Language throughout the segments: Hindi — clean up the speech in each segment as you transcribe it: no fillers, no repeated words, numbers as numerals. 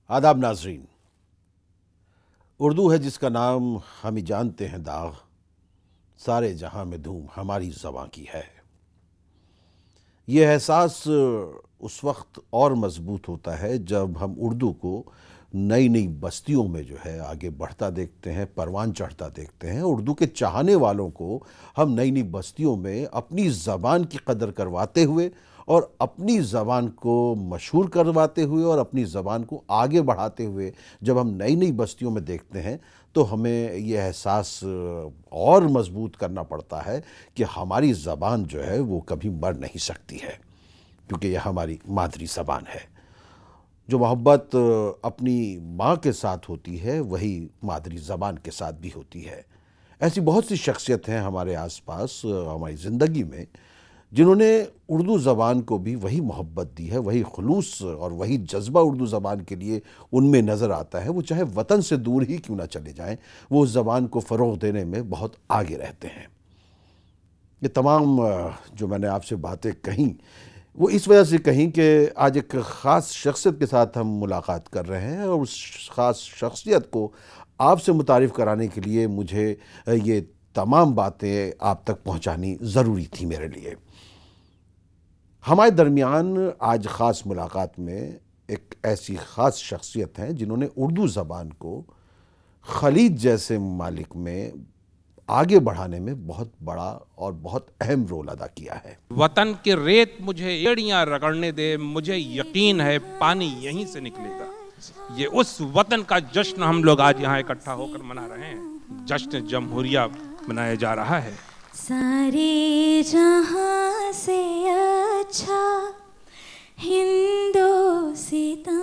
आदाब नाजरीन। उर्दू है जिसका नाम हम ही जानते हैं दाग, सारे जहां में धूम हमारी ज़बां की है। ये एहसास उस वक्त और मजबूत होता है जब हम उर्दू को नई नई बस्तियों में जो है आगे बढ़ता देखते हैं, परवान चढ़ता देखते हैं। उर्दू के चाहने वालों को हम नई नई बस्तियों में अपनी ज़बान की कदर करवाते हुए और अपनी ज़बान को मशहूर करवाते हुए और अपनी ज़बान को आगे बढ़ाते हुए जब हम नई नई बस्तियों में देखते हैं तो हमें यह एहसास और मजबूत करना पड़ता है कि हमारी ज़बान जो है वो कभी मर नहीं सकती है, क्योंकि यह हमारी मादरी ज़बान है। जो मोहब्बत अपनी माँ के साथ होती है वही मादरी ज़बान के साथ भी होती है। ऐसी बहुत सी शख्सियत हैं हमारे आसपास हमारी ज़िंदगी में जिन्होंने उर्दू ज़बान को भी वही मोहब्बत दी है, वही खुलूस और वही जज्बा उर्दू ज़बान के लिए उनमें नज़र आता है। वो चाहे वतन से दूर ही क्यों ना चले जाएं, वो उस ज़बान को फ़रोग़ देने में बहुत आगे रहते हैं। ये तमाम जो मैंने आपसे बातें कहीं वो इस वजह से कहीं कि आज एक ख़ास शख्सियत के साथ हम मुलाकात कर रहे हैं और उस ख़ास शख्सियत को आपसे मुतारिफ़ कराने के लिए मुझे ये तमाम बातें आप तक पहुंचानी ज़रूरी थी मेरे लिए। हमारे दरमियान आज ख़ास मुलाकात में एक ऐसी ख़ास शख्सियत हैं जिन्होंने उर्दू ज़बान को खलीज जैसे ममालिक में आगे बढ़ाने में बहुत बड़ा और बहुत अहम रोल अदा किया है। वतन की रेत मुझे एड़ियां रगड़ने दे, मुझे यकीन है पानी यहीं से निकलेगा। ये उस वतन का जश्न हम लोग आज यहाँ इकट्ठा होकर मना रहे हैं। जश्न जमहूरिया मनाया जा रहा है। सारे जहां से अच्छा हिंदोस्तां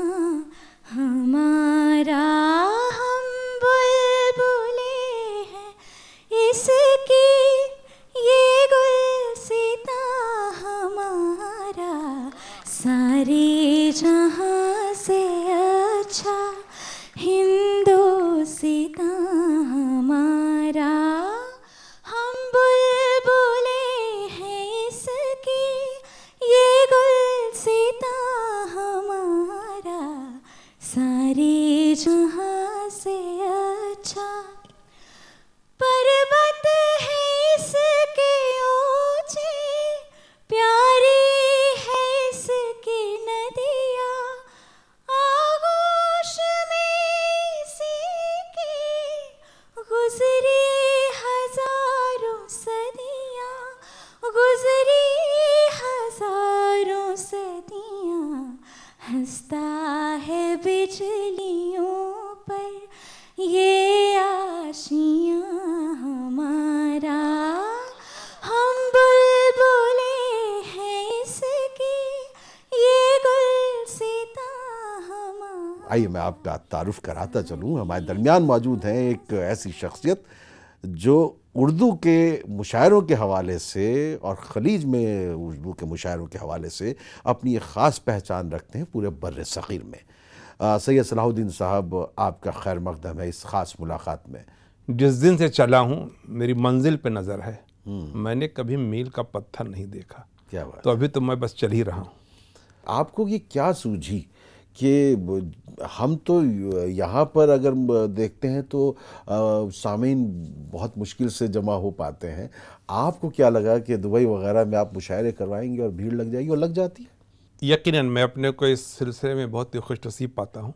हमारा, हम बुलबुले हैं इसकी ये गुलसितां हमारा। सारे जहां से अच्छा हिंदोस्तां हमारा, हम बुलबुले हैं इसकी ये गुलसितां हमारा। सारे जहां से अच्छा पर्वत है इसके ऊंचे, प्यारी है इसकी नदियाँ, आगोश में इसी की गुजरी हजारों सदियाँ, गुजरी हजारों सदियाँ। हंसता है बिजलियों पर ये आशियाँ हमारा, हम बुलबुले हैं इसकी ये गुलसितां हमारा। आइए मैं आपका तारुफ कराता चलूँ। हमारे दरमियान मौजूद हैं एक ऐसी शख्सियत जो उर्दू के मुशायरों के हवाले से और खलीज में उर्दू के मुशायरों के हवाले से अपनी एक ख़ास पहचान रखते हैं पूरे बर्र सग़ीर में। सैयद सलाहुद्दीन साहब, आपका खैर मक़दम है इस ख़ास मुलाकात में। जिस दिन से चला हूँ मेरी मंजिल पे नज़र है। मैंने कभी मील का पत्थर नहीं देखा। क्या बात। तो अभी तो मैं बस चल ही रहा हूँ। आपको ये क्या सूझी कि हम तो यहाँ पर अगर देखते हैं तो सामीन बहुत मुश्किल से जमा हो पाते हैं, आपको क्या लगा कि दुबई वगैरह में आप मुशायरे करवाएंगे और भीड़ लग जाएगी, और लग जाती है? यकीनन मैं अपने को इस सिलसिले में बहुत ही खुशनसीब पाता हूँ।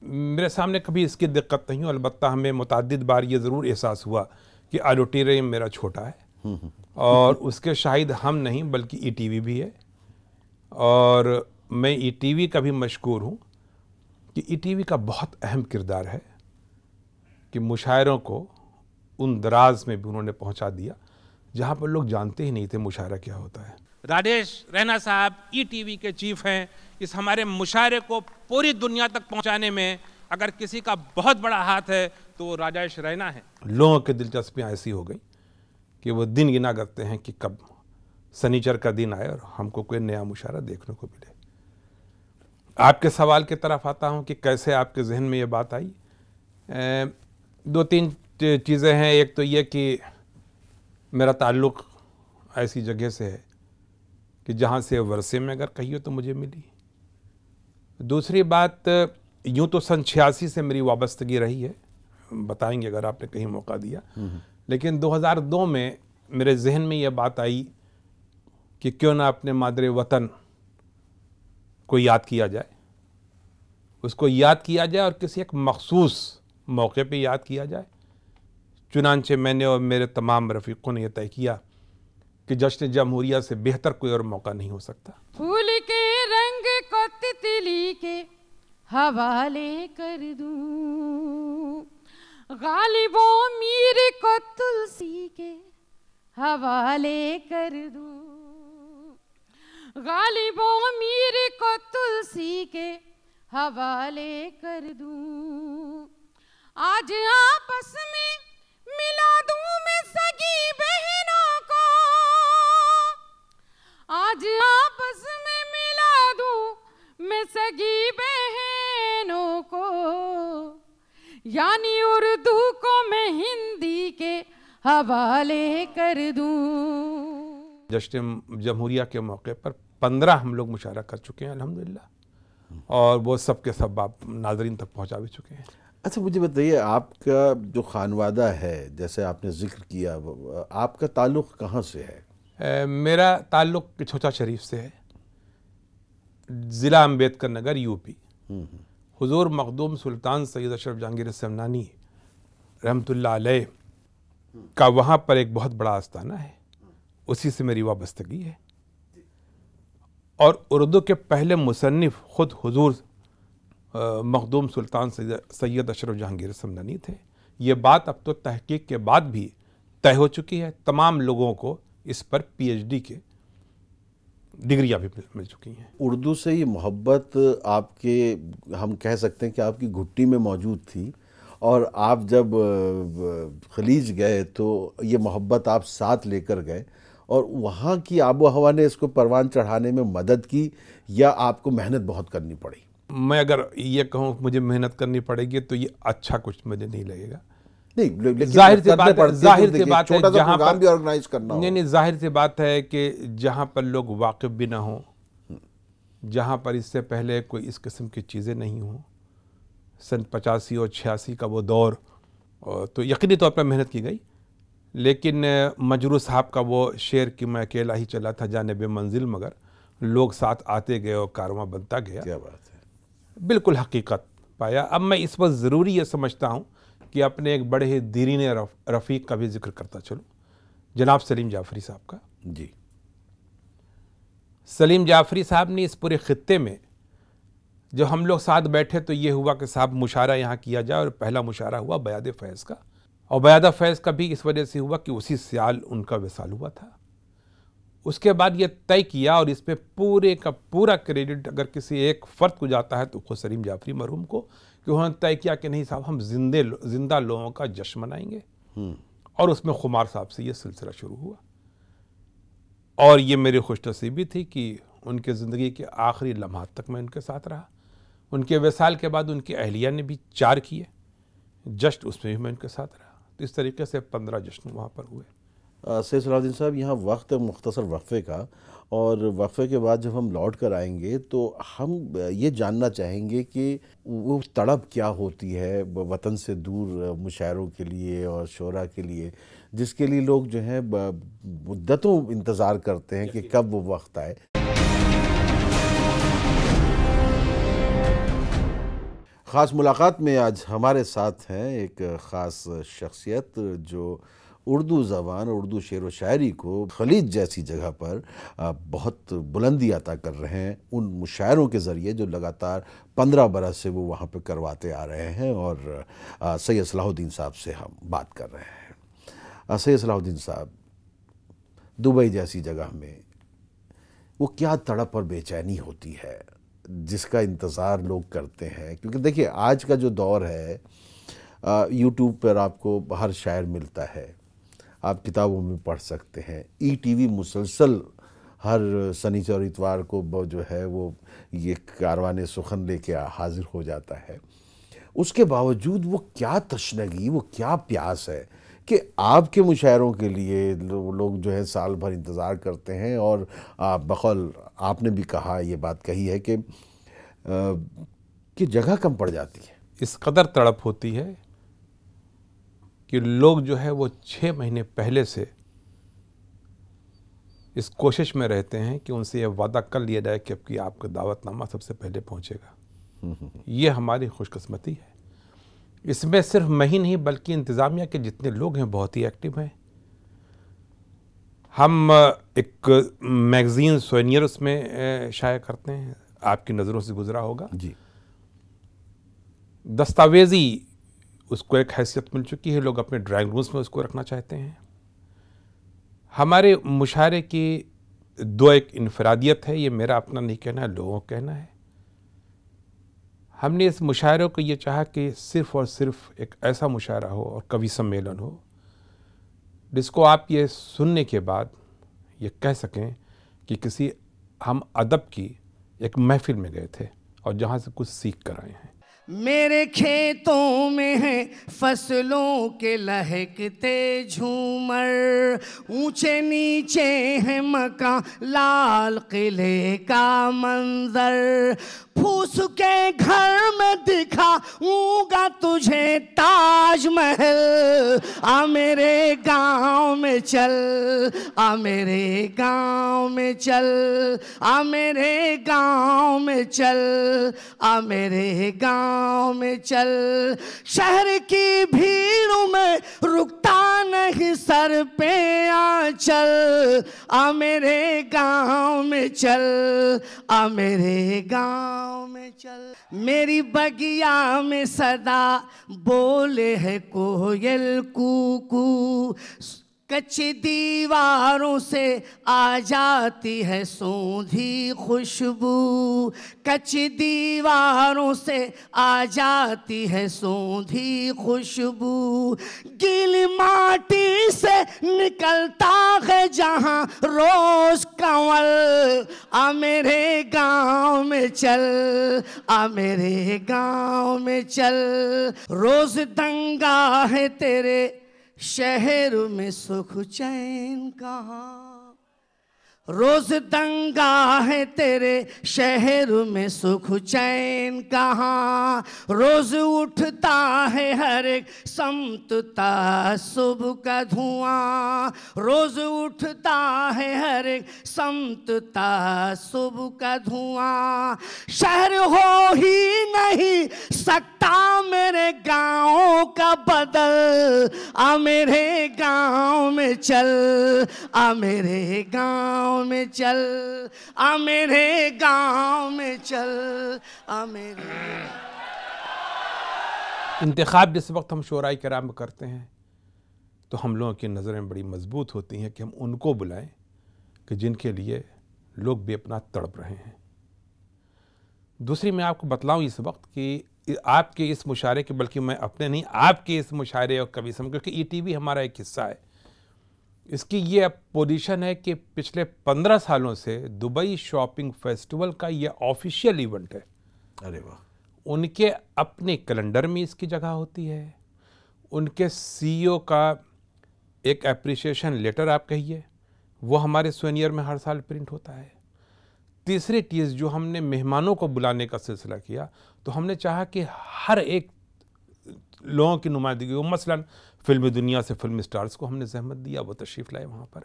मेरे सामने कभी इसकी दिक्कत नहीं हो, अलबत्ता हमें मुतअद्दिद बार ये ज़रूर एहसास हुआ कि ऑडिटोरियम मेरा छोटा है और उसके शाहिद हम नहीं बल्कि ईटीवी भी है। और मैं ईटीवी का भी मशकूर हूँ कि ईटीवी का बहुत अहम किरदार है कि मुशायरों को उन दराज में भी उन्होंने पहुँचा दिया जहाँ पर लोग जानते ही नहीं थे मुशायरा क्या होता है। राजेश रैना साहब ईटीवी के चीफ हैं। इस हमारे मुशायरे को पूरी दुनिया तक पहुंचाने में अगर किसी का बहुत बड़ा हाथ है तो वो राजेश रैना है। लोगों की दिलचस्पियाँ ऐसी हो गई कि वो दिन गिना करते हैं कि कब सनीचर का दिन आए और हमको कोई नया मुशायरा देखने को मिले। आपके सवाल की तरफ आता हूँ कि कैसे आपके जहन में ये बात आई। दो तीन चीज़ें हैं। एक तो ये कि मेरा ताल्लुक़ ऐसी जगह से है कि जहाँ से वर्षे में अगर कहिए तो मुझे मिली। दूसरी बात, यूं तो सन 86 से मेरी वाबस्तगी रही है, बताएंगे अगर आपने कहीं मौका दिया, लेकिन 2002 में मेरे जहन में यह बात आई कि क्यों ना अपने मादरे वतन को याद किया जाए, उसको याद किया जाए और किसी एक मखसूस मौके पे याद किया जाए। चुनांचे मैंने और मेरे तमाम रफ़ीक़ों ने यह तय किया कि जश्न जमहूरिया से बेहतर कोई और मौका नहीं हो सकता। फूल के रंग को तितली के हवाले कर दूं, गालिबों मीर को तुलसी के हवाले कर दूं, गालिबों मीर को तुलसी के हवाले कर दूं। आज आपस में मिला दूं मैं सगी बहनों को, आज आपस में मिला दूं मैं सगी बहनों को, यानी उर्दू को मैं हिंदी के हवाले कर दूं। जश्न जमहूरिया के मौके पर 15 हम लोग मुशायरा कर चुके हैं अल्हम्दुलिल्लाह, और वो सब के सब आप नाजरीन तक पहुंचा भी चुके हैं। अच्छा, मुझे बताइए, आपका जो खानवादा है, जैसे आपने जिक्र किया, आपका ताल्लुक़ कहाँ से है? मेरा ताल्लुक़ छोटा शरीफ से है, ज़िला अम्बेडकर नगर, यूपी। हुजूर मखदूम सुल्तान सैयद अशरफ जहांगीर समनानी रहमतुल्लाह अलैह का वहाँ पर एक बहुत बड़ा आस्थाना है, उसी से मेरी वाबस्तगी है। और उर्दू के पहले मुसन्निफ खुद हुजूर मखदूम सुल्तान सैयद अशरफ जहांगीर समनानी थे। ये बात अब तो तहकीक के बाद भी तय हो चुकी है, तमाम लोगों को इस पर PhD के डिग्रियां भी मिल चुकी हैं। उर्दू से ये मोहब्बत आपके, हम कह सकते हैं कि आपकी घुट्टी में मौजूद थी, और आप जब खलीज गए तो ये मोहब्बत आप साथ लेकर गए, और वहाँ की आबो हवा ने इसको परवान चढ़ाने में मदद की, या आपको मेहनत बहुत करनी पड़ी? मैं अगर ये कहूँ मुझे मेहनत करनी पड़ेगी तो ये अच्छा कुछ मुझे नहीं लगेगा। नहीं, जाहिर सी बात है, जहाँ पर भी ऑर्गेनाइज करना, नहीं, जाहिर सी बात है कि जहाँ पर लोग वाकिफ भी ना हो, जहाँ पर इससे पहले कोई इस किस्म की चीज़ें नहीं हों, सन 85 और 86 का वो दौर, तो यकीनी तौर पर मेहनत की गई। लेकिन मजरू साहब का वो शेर कि मैं अकेला ही चला था जानिब मंजिल, मगर लोग साथ आते गए और कारवां बनता गया, क्या बात है, बिल्कुल हकीकत पाया। अब मैं इस वक्त ज़रूरी ये समझता हूँ कि अपने एक बड़े ही दीरीन रफ़ीक का भी जिक्र करता चलूँ, जनाब सलीम जाफ़री साहब का। जी, सलीम जाफ़री साहब ने इस पूरे ख़ित्ते में जब हम लोग साथ बैठे तो ये हुआ कि साहब मुशायरा यहाँ किया जाए, और पहला मुशायरा हुआ बयाद फ़ैज़ का, और बयाद फ़ैज़ का भी इस वजह से हुआ कि उसी साल उनका विसाल हुआ था। उसके बाद ये तय किया, और इसमें पूरे का पूरा क्रेडिट अगर किसी एक फ़र्द को जाता है तो खुद सलीम जाफ़री मरहूम को, कि उन्होंने तय किया कि नहीं साहब, हम जिंदा लोगों का जश्न मनाएंगे। और उसमें खुमार साहब से ये सिलसिला शुरू हुआ, और ये मेरी खुशनसीबी थी कि उनके ज़िंदगी के आखिरी लम्हात तक मैं उनके साथ रहा। उनके विसाल के बाद उनकी अहलिया ने भी 4 किए जश्न, उसमें भी मैं उनके साथ रहा। तो इस तरीके से 15 जश्न वहाँ पर हुए। सैयद सलाहुद्दीन साहब, यहाँ वक्त है मुख्तसर वक्फे का, और वक्फे के बाद जब हम लौट कर आएंगे तो हम ये जानना चाहेंगे कि वो तड़प क्या होती है वतन से दूर मुशायरों के लिए और शोरा के लिए, जिसके लिए लोग जो हैं मुद्दतों इंतज़ार करते हैं कि कब वो वक्त आए। ख़ास मुलाकात में आज हमारे साथ हैं एक ख़ास शख्सियत जो उर्दू ज़बान, उर्दू शेर व शायरी को खलीज जैसी जगह पर बहुत बुलंदी अता कर रहे हैं, उन मुशायरों के ज़रिए जो लगातार 15 बरस से वो वहाँ पे करवाते आ रहे हैं। और सैयद सलाहुद्दीन साहब से हम बात कर रहे हैं। सैयद सलाहुद्दीन साहब, दुबई जैसी जगह में वो क्या तड़प और बेचैनी होती है जिसका इंतज़ार लोग करते हैं? क्योंकि देखिए, आज का जो दौर है, यूट्यूब पर आपको हर शायर मिलता है, आप किताबों में पढ़ सकते हैं, ETV मुसलसल हर शनिचर और इतवार को जो है वो ये कारवाने सुखन लेके हाजिर हो जाता है। उसके बावजूद वो क्या तशनगी, वो क्या प्यास है कि आपके मुशायरों के लिए लोग जो है साल भर इंतज़ार करते हैं। और बकौल आपने भी कहा, ये बात कही है कि कि जगह कम पड़ जाती है। इस कदर तड़प होती है कि लोग जो है वो 6 महीने पहले से इस कोशिश में रहते हैं कि उनसे यह वादा कर लिया जाए कि अब की आपका दावतनामा सबसे पहले पहुंचेगा। ये हमारी खुशकिस्मती है। इसमें सिर्फ मैं ही नहीं बल्कि इंतज़ामिया के जितने लोग हैं बहुत ही एक्टिव हैं। हम एक मैगज़ीन सोनियर उसमें शाया करते हैं, आपकी नज़रों से गुजरा होगा जी। दस्तावेजी उसको एक हैसियत मिल चुकी है, लोग अपने ड्राइंग रूम्स में उसको रखना चाहते हैं। हमारे मुशायरे की दो एक इनफरादियत है, ये मेरा अपना नहीं कहना है, लोगों का कहना है। हमने इस मुशायरे को ये चाहा कि सिर्फ़ और सिर्फ एक ऐसा मुशायरा हो और कवि सम्मेलन हो जिसको आप ये सुनने के बाद ये कह सकें कि किसी हम अदब की एक महफिल में गए थे और जहाँ से कुछ सीख कर आए हैं। मेरे खेतों में है फसलों के लहकते झूमर, ऊंचे नीचे है मकान, लाल किले का मंजर, फूस के घर में दिखाऊंगा तुझे ताजमहल। आ मेरे गांव में चल, आ मेरे गांव में चल, आ मेरे गांव में चल, आ मेरे गांव में चल। शहर की भीड़ में रुकता नहीं सर पे आंचल। आ मेरे गांव में चल, आ मेरे गांव में चल। मेरी बगिया में सदा बोले है कोयल कूकू, कच्ची दीवारों से आ जाती है सौंधी खुशबू, कच्ची दीवारों से आ जाती है सौंधी खुशबू। गीली माटी से निकलता है जहां रोज कंवल। आ मेरे गांव में चल, आ मेरे गांव में चल। रोज दंगा है तेरे शहर में सुख चैन कहाँ, रोज दंगा है तेरे शहर में सुख चैन कहाँ। रोज उठता है हर एक समत तासुब का धुआं, रोज उठता है हर एक समत तासुब का धुआं। शहर हो ही नहीं सकता मेरे गाँव का बदल। आ मेरे गाँव में चल, आ मेरे गाँव में चल, आ मेरे गांव में चल, आ मेरे। इंतखाब जिस वक्त हम शोराई कराम करते हैं तो हम लोगों की नज़रें बड़ी मजबूत होती हैं कि हम उनको बुलाएं कि जिनके लिए लोग बेपनाह तड़प रहे हैं। दूसरी मैं आपको बतलाऊं इस वक्त कि आपके इस मुशायरे के, बल्कि मैं अपने नहीं आपके इस मुशायरे और कवि सम, क्योंकि ईटीवी हमारा एक हिस्सा है, इसकी ये पोजीशन है कि पिछले 15 सालों से दुबई शॉपिंग फेस्टिवल का ये ऑफिशियल इवेंट है। अरे वाह। उनके अपने कैलेंडर में इसकी जगह होती है। उनके सीईओ का एक एप्रिसिएशन लेटर आप कहिए, वो हमारे सोनियर में हर साल प्रिंट होता है। तीसरी चीज़ जो हमने मेहमानों को बुलाने का सिलसिला किया, तो हमने चाहा कि हर एक लोगों की नुमाइंदगी हो। मसलन फिल्मी दुनिया से फिल्म स्टार्स को हमने जहमत दिया, वो तशरीफ़ लाए वहाँ पर।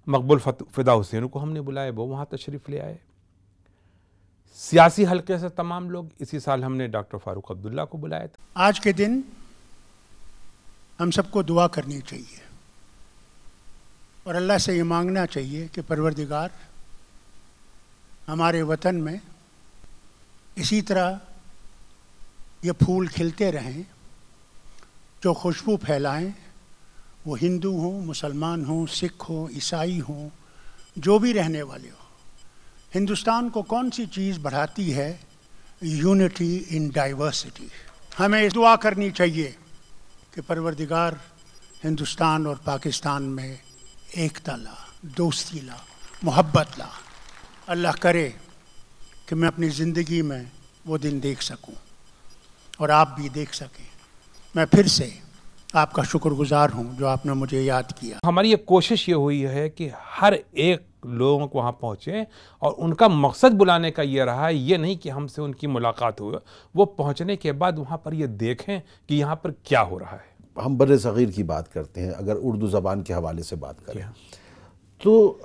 मकबूल फ़िदा हुसैन को हमने बुलाया, वो वहाँ तशरीफ़ ले आए। सियासी हल्के से तमाम लोग, इसी साल हमने डॉक्टर फारूक अब्दुल्ला को बुलाया था। आज के दिन हम सबको दुआ करनी चाहिए और अल्लाह से ये मांगना चाहिए कि परवरदिगार हमारे वतन में इसी तरह ये फूल खिलते रहें, जो खुशबू फैलाएं, वो हिंदू हों, मुसलमान हों, सिख हों, ईसाई हों, जो भी रहने वाले हों। हिंदुस्तान को कौन सी चीज़ बढ़ाती है? Unity in diversity. हमें दुआ करनी चाहिए कि परवरदिगार हिंदुस्तान और पाकिस्तान में एकता ला, दोस्ती ला, मोहब्बत ला। अल्लाह करे कि मैं अपनी ज़िंदगी में वो दिन देख सकूं और आप भी देख सकें। मैं फिर से आपका शुक्रगुजार हूं जो आपने मुझे याद किया। हमारी ये कोशिश ये हुई है कि हर एक लोगों को वहाँ पहुँचे और उनका मकसद बुलाने का ये रहा, ये नहीं कि हमसे उनकी मुलाकात हो, वो पहुँचने के बाद वहाँ पर ये देखें कि यहाँ पर क्या हो रहा है। हम बड़े सग़ीर की बात करते हैं, अगर उर्दू ज़बान के हवाले से बात करें तो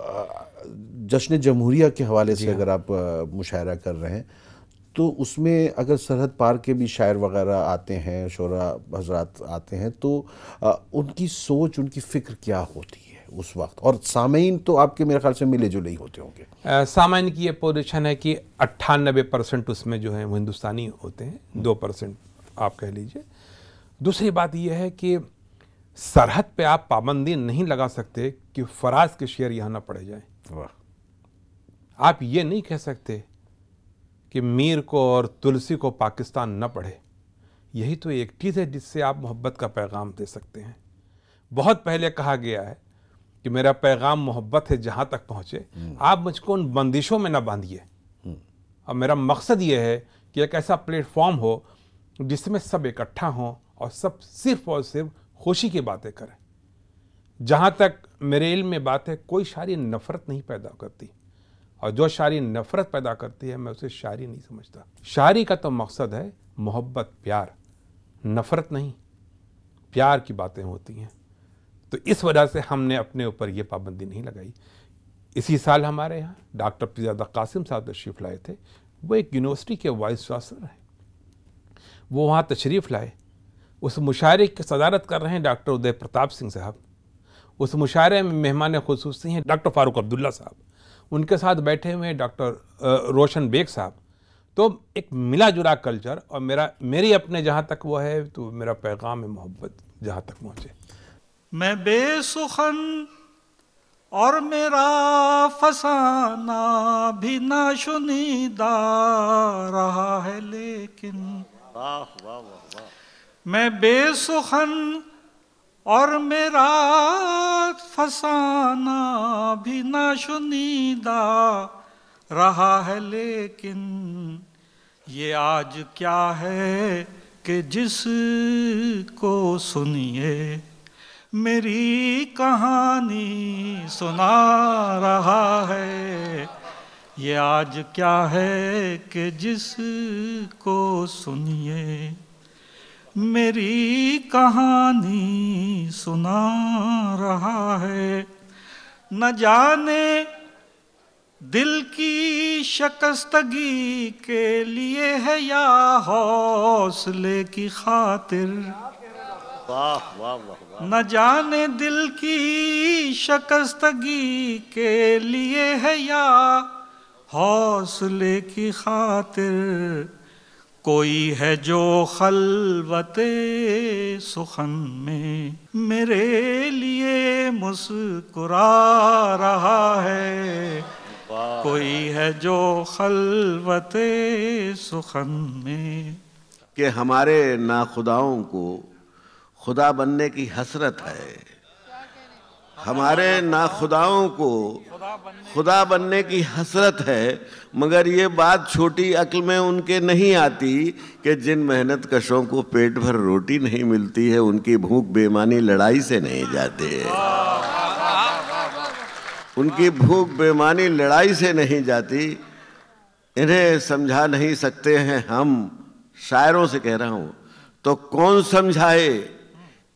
जश्न जमहूरिया के हवाले से अगर आप मुशायरा कर रहे हैं तो उसमें अगर सरहद पार के भी शायर वगैरह आते हैं, शोरा हजरात आते हैं, तो उनकी सोच, उनकी फ़िक्र क्या होती है उस वक्त? और सामीन तो आपके मेरे ख्याल से मिले जुले ही होते होंगे। सामीन की ये पोजीशन है कि 98% उसमें जो है वो हिंदुस्तानी होते हैं, 2% आप कह लीजिए। दूसरी बात यह है कि सरहद पे आप पाबंदी नहीं लगा सकते कि फराज के शेर यहाँ ना पढ़े जाएं। आप ये नहीं कह सकते कि मीर को और तुलसी को पाकिस्तान न पढ़े। यही तो एक चीज़ है जिससे आप मोहब्बत का पैगाम दे सकते हैं। बहुत पहले कहा गया है कि मेरा पैगाम मोहब्बत है जहाँ तक पहुँचे, आप मुझको उन बंदिशों में ना बांधिए। और मेरा मकसद ये है कि एक ऐसा प्लेटफॉर्म हो जिसमें सब इकट्ठा हों और सब सिर्फ और सिर्फ खुशी की बातें करें। जहाँ तक मेरे इल्म में बात है, कोई शायरी नफ़रत नहीं पैदा करती, और जो शायरी नफ़रत पैदा करती है मैं उसे शायरी नहीं समझता। शायरी का तो मकसद है मोहब्बत, प्यार, नफ़रत नहीं, प्यार की बातें होती हैं। तो इस वजह से हमने अपने ऊपर ये पाबंदी नहीं लगाई। इसी साल हमारे यहाँ डॉक्टर पीरजादा कासिम साहब तशरीफ़ लाए थे। वो एक यूनिवर्सिटी के वाइस चांसलर हैं, वो वहाँ तशरीफ़ लाए। उस मुशायरे की सदारत कर रहे हैं डॉक्टर उदय प्रताप सिंह साहब। उस मुशायरे में मेहमान खुसूसी हैं डॉक्टर फ़ारूक अब्दुल्ला साहब। उनके साथ बैठे हुए हैं डॉक्टर रोशन बेग साहब। तो एक मिला जुला कल्चर, और मेरी अपने जहाँ तक वो है तो मेरा पैगाम है मोहब्बत जहाँ तक पहुँचे। मैं बेसुखन और मेरा फसाना भी नाशुनीदा रहा है, लेकिन मैं बेसुखन और मेरा फसाना भी नाशुनीदा रहा है, लेकिन ये आज क्या है कि जिसको सुनिए मेरी कहानी सुना रहा है। ये आज क्या है कि जिसको सुनिए मेरी कहानी सुना रहा है। न जाने दिल की शकस्तगी के लिए है या हौसले की खातिर। न जाने दिल की शकस्तगी के लिए है या हौसले की खातिर। कोई है जो खलवते सुखन में मेरे लिए मुस्कुरा रहा है। कोई है जो खलवते सुखन में। कि हमारे नाखुदाओं को खुदा बनने की हसरत है, हमारे नाखुदाओं को खुदा बनने की हसरत है, मगर ये बात छोटी अक्ल में उनके नहीं आती कि जिन मेहनत कशों को पेट भर रोटी नहीं मिलती है, उनकी भूख बेमानी लड़ाई से नहीं जाती है। उनकी भूख बेमानी लड़ाई से नहीं जाती। इन्हें समझा नहीं सकते हैं हम, शायरों से कह रहा हूँ, तो कौन समझाए।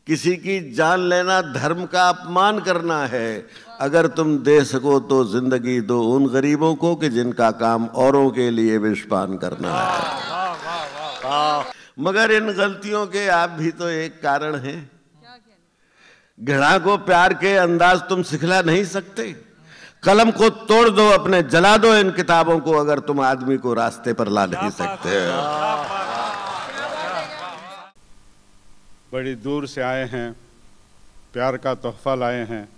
किसी की जान लेना धर्म का अपमान करना है। अगर तुम दे सको तो जिंदगी दो उन गरीबों को कि जिनका काम औरों के लिए विषपान करना है। मगर इन गलतियों के आप भी तो एक कारण हैं। घृणा को प्यार के अंदाज तुम सिखला नहीं सकते। कलम को तोड़ दो, अपने जला दो इन किताबों को, अगर तुम आदमी को रास्ते पर ला नहीं सकते। बड़ी दूर से आए हैं, प्यार का तोहफा लाए हैं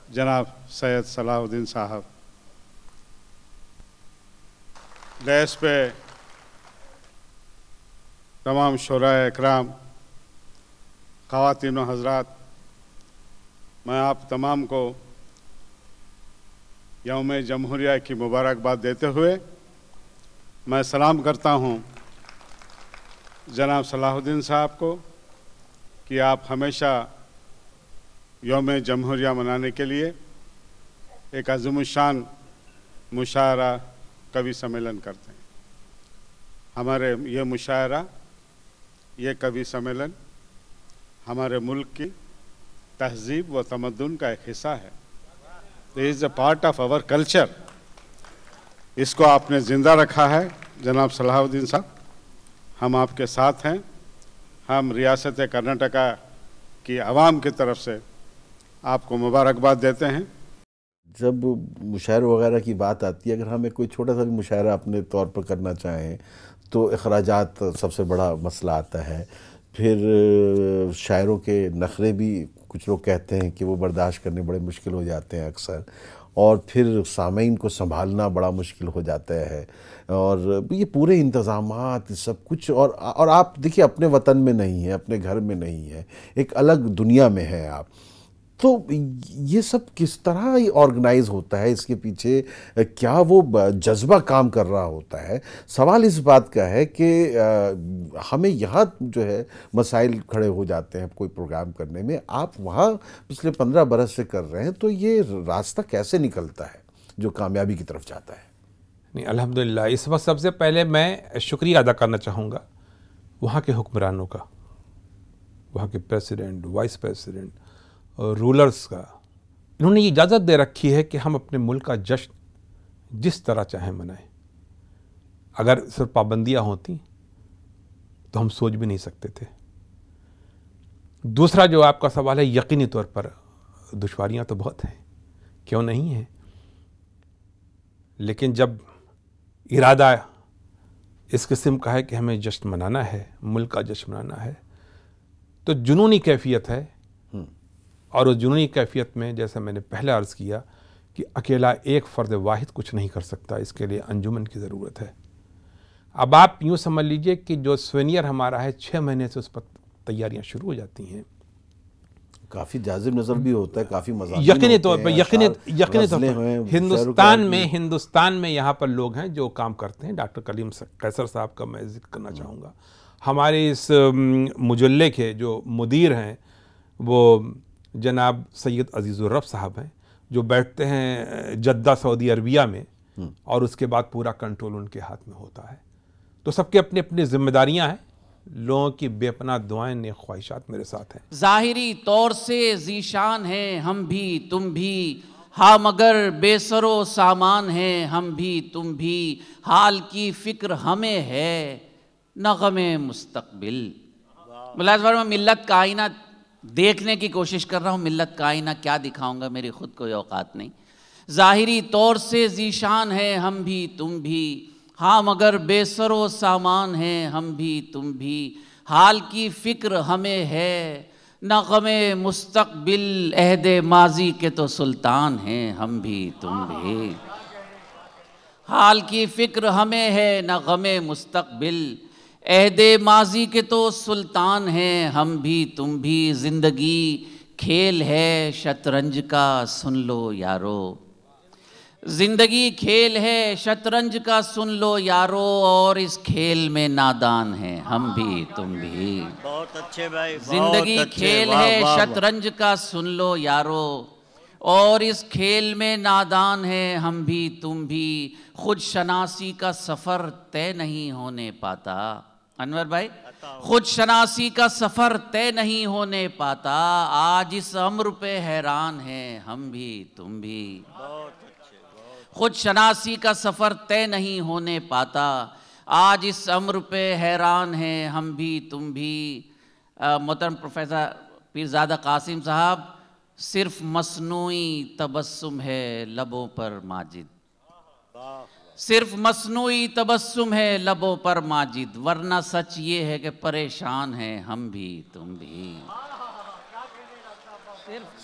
जनाब सैयद सलाहुद्दीन साहब। डैश पे तमाम शोराए इकराम, ख़वातीन व हज़रात, मैं आप तमाम को यौम जमहूरिया की मुबारकबाद देते हुए मैं सलाम करता हूँ जनाब सलाहुद्दीन साहब को कि आप हमेशा यौम जमहूरिया मनाने के लिए एक अज़ीमुश्शान मुशायरा कवि सम्मेलन करते हैं। हमारे ये मुशायरा, ये कवि सम्मेलन हमारे मुल्क की तहजीब व तमद्दुन का एक हिस्सा है। This is a part of our culture. इसको आपने ज़िंदा रखा है जनाब सलाहुद्दीन साहब, हम आपके साथ हैं। हम रियासत कर्नाटका की आवाम की तरफ से आपको मुबारकबाद देते हैं। जब मुशायरे वगैरह की बात आती है, अगर हमें कोई छोटा सा भी मुशायरा अपने तौर पर करना चाहें तो अखराजात सबसे बड़ा मसला आता है। फिर शायरों के नखरे भी कुछ लोग कहते हैं कि वो बर्दाश्त करने बड़े मुश्किल हो जाते हैं अक्सर, और फिर सामीन को संभालना बड़ा मुश्किल हो जाता है, और ये पूरे इंतज़ामात सब कुछ। और आप देखिए अपने वतन में नहीं है, अपने घर में नहीं है, एक अलग दुनिया में है आप। तो ये सब किस तरह ऑर्गेनाइज होता है, इसके पीछे क्या वो जज्बा काम कर रहा होता है? सवाल इस बात का है कि हमें यहाँ जो है मसाइल खड़े हो जाते हैं कोई प्रोग्राम करने में, आप वहाँ पिछले 15 बरस से कर रहे हैं, तो ये रास्ता कैसे निकलता है जो कामयाबी की तरफ जाता है? नहीं, अल्हम्दुलिल्लाह। इस वक्त सबसे पहले मैं शुक्रिया अदा करना चाहूँगा वहाँ के हुक्मरानों का, वहाँ के प्रेसिडेंट, वाइस प्रेसिडेंट और रूलर्स का। इन्होंने ये इजाज़त दे रखी है कि हम अपने मुल्क का जश्न जिस तरह चाहें मनाएं। अगर सिर्फ पाबंदियाँ होती तो हम सोच भी नहीं सकते थे। दूसरा जो आपका सवाल है, यकीनी तौर पर दुश्वारियाँ तो बहुत हैं, क्यों नहीं हैं, लेकिन जब इरादा इस किस्म का है कि हमें जश्न मनाना है, मुल्क का जश्न मनाना है, तो जुनूनी कैफियत है। और उस जुनूनी कैफियत में, जैसा मैंने पहले अर्ज़ किया, कि अकेला एक फ़र्द वाहिद कुछ नहीं कर सकता, इसके लिए अंजुमन की ज़रूरत है। अब आप यूँ समझ लीजिए कि जो सीनियर हमारा है, 6 महीने से उस पर तैयारियाँ शुरू हो जाती हैं। काफ़ी जाजिब नज़र भी होता है, काफ़ी मज़ा यकीनी तौर पर हिंदुस्तान में यहाँ पर लोग हैं जो काम करते हैं। डॉक्टर कलीम कैसर साहब का मैं जिक्र करना चाहूँगा। हमारे इस मुजल्ले के जो मुदीर हैं वो जनाब सैयद अजीज़ुर रब साहब हैं, जो बैठते हैं जद्दा सऊदी अरबिया में, और उसके बाद पूरा कंट्रोल उनके हाथ में होता है। तो सबके अपनी अपनी जिम्मेदारियां हैं। लोगों की बेपनाह दुआएं, नेक ख्वाहिशात मेरे साथ हैं। ज़ाहिरी तौर से ज़ीशान हैं हम भी तुम भी, हाँ मगर बेसरो सामान हैं हम भी तुम भी, हाल की फ़िक्र हमें है न ग़मे मुस्तक़बिल। मुलाज़िम में मिल्लत का आईना देखने की कोशिश कर रहा हूँ, मिल्लत का आईना क्या दिखाऊंगा, मेरी खुद कोई औकात नहीं। ज़ाहिरी तौर से ज़ीशान है हम भी तुम भी, हाँ मगर बेसरो सामान हैं हम भी तुम भी, हाल की फ़िक्र हमें है न ग़मे मुस्तक़बिल, अहदे माजी के तो सुल्तान हैं हम भी तुम भी, हाल की फ़िक्र हमें है न ग़मे मुस्तक़बिल, अहदे माजी के तो सुल्तान हैं हम भी तुम भी। ज़िंदगी खेल है शतरंज का सुन लो यारो, ज़िंदगी खेल है शतरंज का सुन लो यारो, और इस खेल में नादान हैं हम भी तुम भी। बहुत अच्छे भाई, ज़िंदगी खेल है शतरंज का सुन लो यारो, और इस खेल में नादान हैं हम भी तुम भी। खुद शनासी का सफ़र तय नहीं होने पाता, अनवर भाई, खुद शनासी का सफ़र तय नहीं होने पाता, आज इस अम्र पे हैरान हैं हम भी तुम भी। खुद शनासी का सफ़र तय नहीं होने पाता, आज इस अम्र पे हैरान हैं हम भी तुम भी। मोहतरम प्रोफेसर पीरज़ादा कासिम साहब, सिर्फ मसनूई तबस्सुम है लबों पर माजिद, सिर्फ मसनूई तबस्सुम है लबों पर माजिद, वरना सच ये है कि परेशान हैं हम भी तुम भी।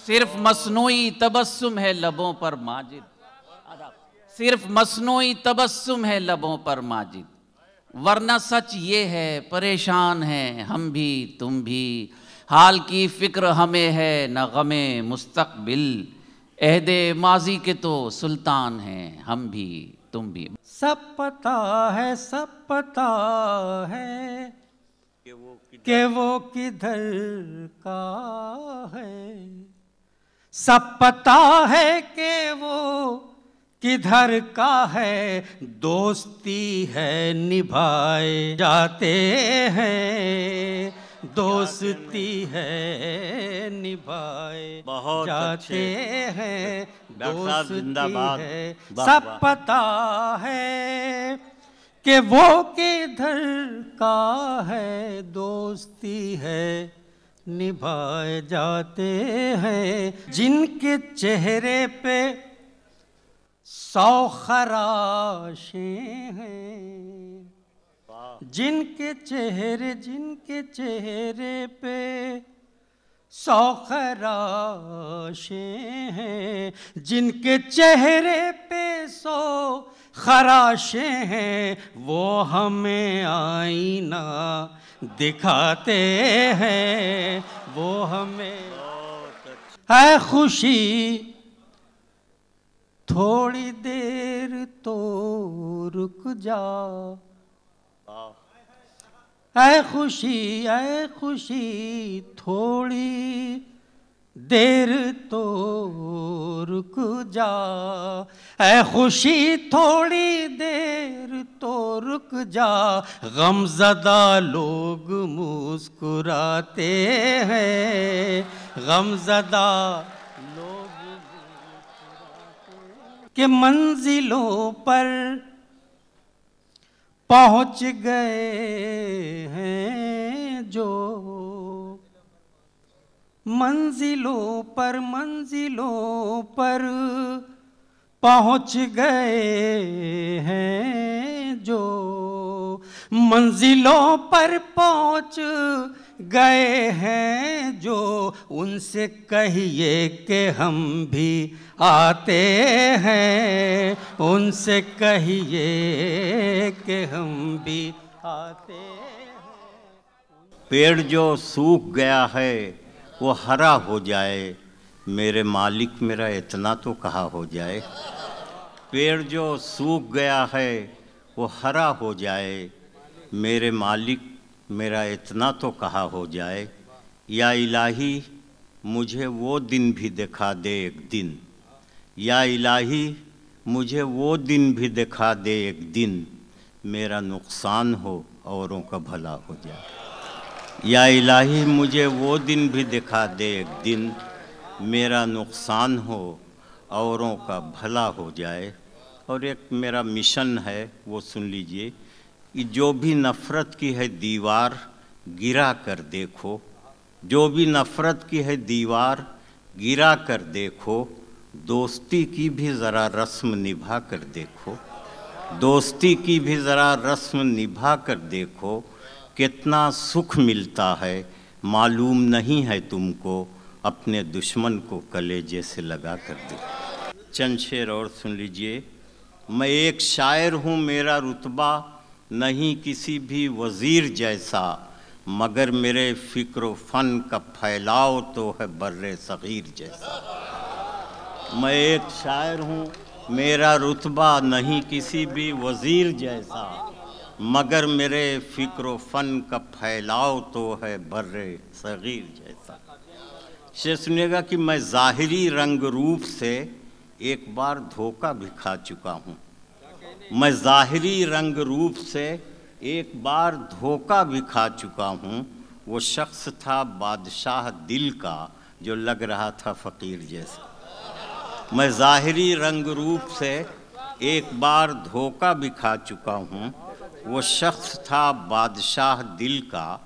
सिर्फ मसनूई तबस्सुम है लबों पर माजिद, सिर्फ मसनूई तबस्सुम है लबों पर माजिद, वरना सच ये है परेशान हैं हम भी तुम भी। हाल की फ़िक्र हमें है न ग़मे मुस्तक़बिल, अहदे माजी के तो सुल्तान हैं हम भी तुम भी। सब पता है, सब पता है कि वो किधर का है, सब पता है कि वो किधर का है, दोस्ती है निभाए जाते हैं, दोस्ती है निभाए बहुत जाते हैं, दोस्ती जिंदाबाद। है। वाह, सब वाह। पता है कि वो किधर का है, दोस्ती है निभाए जाते हैं, जिनके चेहरे पे 100 खराशें हैं, जिनके चेहरे पे 100 खराशें हैं, जिनके चेहरे पे 100 खराशें हैं, वो हमें आईना दिखाते हैं, वो हमें है खुशी थोड़ी देर तो रुक जा, ऐ खुशी थोड़ी देर तो रुक जा, ऐ खुशी थोड़ी देर तो रुक जा, गमज़दा लोग मुस्कुराते हैं, गमज़दा लोग के मंजिलों पर पहुंच गए हैं जो, मंजिलों पर पहुंच गए हैं जो, मंजिलों पर पहुंच गए हैं जो, उनसे कहिए कि हम भी आते हैं, उनसे कहिए कि हम भी आते हैं। पेड़ जो सूख गया है वो हरा हो जाए, मेरे मालिक मेरा इतना तो कहा हो जाए। पेड़ जो सूख गया है वो हरा हो जाए, मेरे मालिक मेरा इतना तो कहा हो जाए। या इलाही मुझे वो दिन भी दिखा दे एक दिन, या इलाही मुझे वो दिन भी दिखा दे एक दिन, मेरा नुकसान हो औरों का भला हो जाए। या इलाही मुझे वो दिन भी दिखा दे एक दिन, मेरा नुकसान हो औरों का भला हो जाए। और एक मेरा मिशन है वो सुन लीजिए कि जो भी नफ़रत की है दीवार गिरा कर देखो, जो भी नफ़रत की है दीवार गिरा कर देखो, दोस्ती की भी ज़रा रस्म निभा कर देखो, दोस्ती की भी ज़रा रस्म निभा कर देखो, कितना सुख मिलता है मालूम नहीं है तुमको, अपने दुश्मन को कलेजे से लगा कर देखो। चंद शेर और सुन लीजिए। मैं एक शायर हूँ, मेरा रुतबा नहीं किसी भी वज़ीर जैसा, मगर मेरे फ़िक्र व फ़न का फैलाव तो है बर्रे सग़ीर जैसा। मैं एक शायर हूँ, मेरा रुतबा नहीं किसी भी वज़ीर जैसा, मगर मेरे फ़िक्र व फ़न का फैलाव तो है बर्रे सग़ीर जैसा। शेर सुनिएगा कि मैं ज़ाहिरी रंग रूप से एक बार धोखा भी खा चुका हूँ, मैं ज़ाहिरी रंग रूप से एक बार धोखा भी खा चुका हूँ। वो शख्स था बादशाह दिल का जो लग रहा था फ़कीर जैसा। मैं ज़ाहिरी रंग रूप से एक बार धोखा भी खा चुका हूँ, वो शख्स था बादशाह दिल का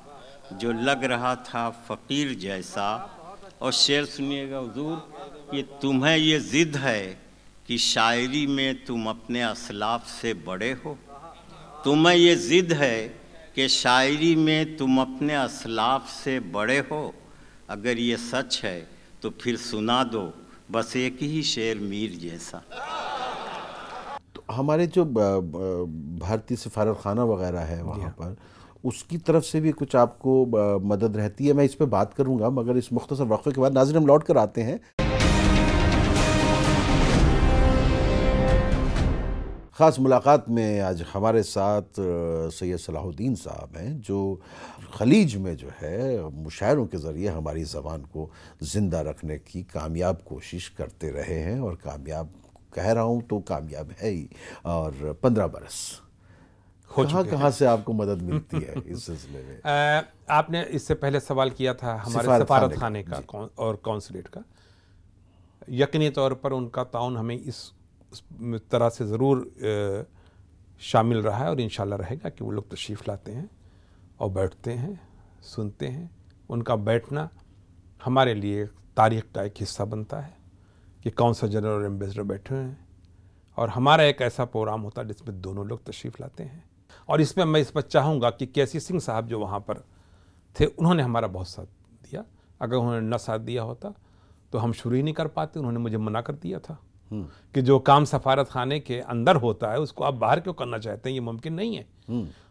जो लग रहा था फ़कीर जैसा। और शेर सुनिएगा हुजूर कि तुम्हें ये ज़िद है कि शायरी में तुम अपने असलाफ से बड़े हो, तुम्हें ये ज़िद है कि शायरी में तुम अपने असलाफ से बड़े हो। अगर ये सच है तो फिर सुना दो बस एक ही शेर मीर जैसा। तो हमारे जो भारतीय सफारतखाना वगैरह है वहाँ पर, उसकी तरफ से भी कुछ आपको मदद रहती है? मैं इस पे बात करूँगा, मगर इस मुख्तसर वक्फे के बाद नाज़रीन हम लौट कर आते हैं। ख़ास मुलाकात में आज हमारे साथ सैयद सलाहुद्दीन साहब हैं, जो खलीज में जो है मुशायरों के ज़रिए हमारी ज़बान को ज़िंदा रखने की कामयाब कोशिश करते रहे हैं, और कामयाब कह रहा हूँ तो कामयाब है ही। और 15 बरस कहाँ से आपको मदद मिलती है इस सिलसिले में? आपने इससे पहले सवाल किया था हमारे सफारत खाने का और कौंसलेट का। यकीनी तौर पर उनका ताउन हमें इस तरह से ज़रूर शामिल रहा है, और इंशाल्लाह रहेगा कि वो लोग तशरीफ़ लाते हैं और बैठते हैं, सुनते हैं। उनका बैठना हमारे लिए तारीख़ का एक हिस्सा बनता है कि कौन सा जनरल और एम्बेसडर बैठे हैं, और हमारा एक ऐसा प्रोग्राम होता है जिसमें दोनों लोग तशरीफ़ लाते हैं। और इसमें मैं इस पर चाहूँगा कि केसी सिंह साहब जो वहाँ पर थे, उन्होंने हमारा बहुत साथ दिया। अगर उन्होंने न साथ दिया होता तो हम शुरू ही नहीं कर पाते। उन्होंने मुझे मना कर दिया था कि जो काम सफारत खाने के अंदर होता है उसको आप बाहर क्यों करना चाहते हैं, ये मुमकिन नहीं है।